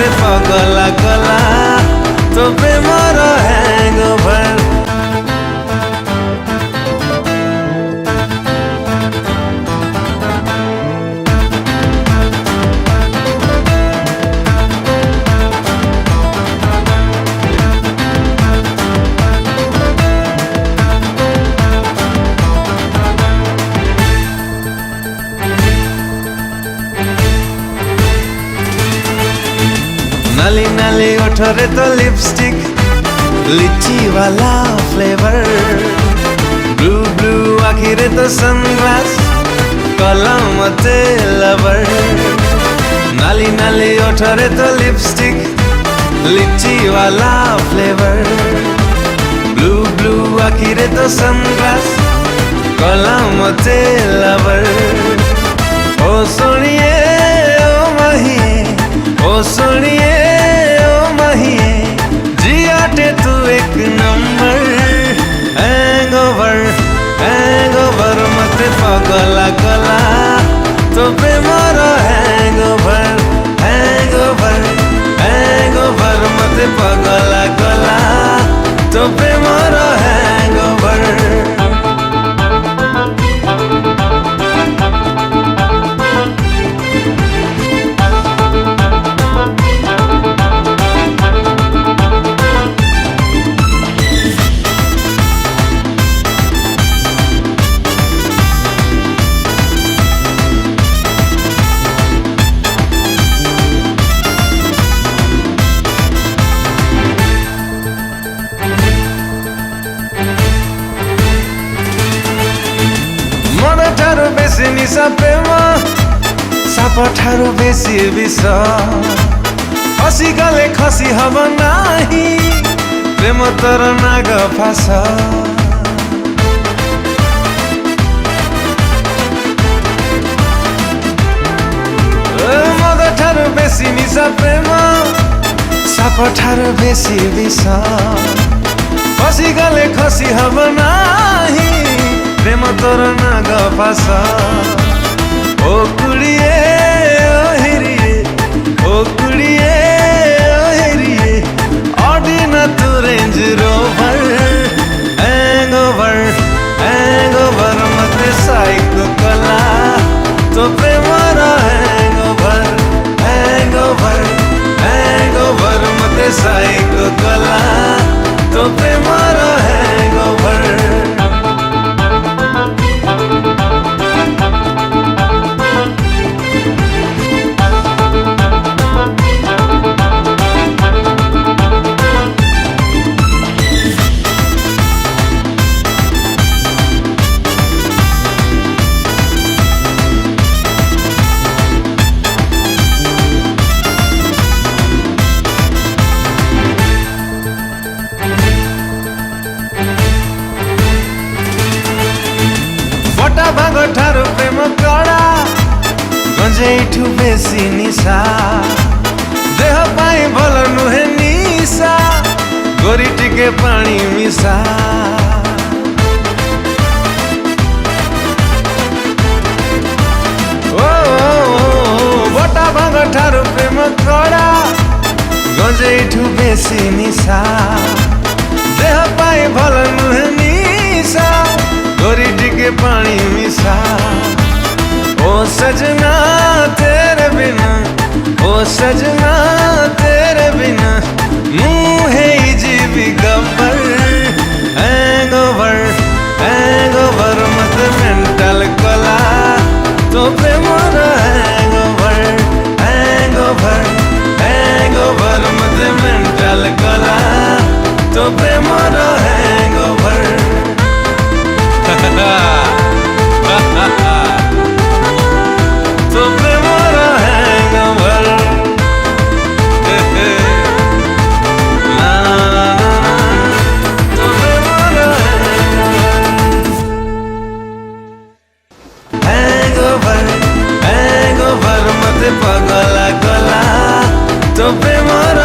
मते पगला गला तो प्रेमर हैंगओवर। नाली नाली ओठरे तो लिपस्टिक लीची वाला फ्लेवर, ब्लू ब्लू आखिरे तो सनग्लास कलम मते लवर। नाली नाली ओठरे तो लिपस्टिक लीची वाला फ्लेवर, ब्लू ब्लू आखिरे तो सनग्लास कलम मते लवर। ओ सुनिए ओ महिए, ओ सुनिए ओ महिए, जियाटे तू एक नंबर। हैंगओवर हैंगओवर मते पगला गला तो प्रेमर हैंगओवर। हैंगओवर हैंगओवर मते पगला गला तो प्रेमर हैंगओवर। ठारू बेसी निशा प्रेम साप ठारू बेसी विष, खसी गले खसी हब नाही प्रेम तर नाग फास। मद ठारू बेसी निशा प्रेम साप ठारू बेसी विष, खसी गले खसी हब नाही प्रेम तोर नाग फास। ओ कुड़िए ओ हेरिए, ओ कुड़िए ओ हेरिए, ऑडी ना तू रेंज रोवर। हैंगओवर हैंगओवर मते साइको कला तो प्रेमर हैंगओवर। हैंगओवर हैंगओवर मते साइको कला तो प्रेमर हैंगओवर। भाग ठारू प्रेम कड़ा गंजेठू बेसी निशा, देह पाई भल नुहे निशा गोरी टिके पानी मिशा। ओ बटा भाग ठारू प्रेम कड़ा गंजेठू बेसी निशा, देह पाई भल नुहे निशा गोरी टिके पानी मिशा। ओ सजना तेरे बिना, ओ सजना तेरे बिना मुँहे जीवी गब्बर। हैंगओवर हैंगओवर मत मेंटल कला तो प्रेमर हैंगओवर। हैंगओवर हैंगओवर मत मेंटल कला तो प्रेमर हैंगओवर। तो प्रेमर हैंगओवर। तो प्रेमर हैंगओवर हैंगओवर मते पगला गला तो प्रेमर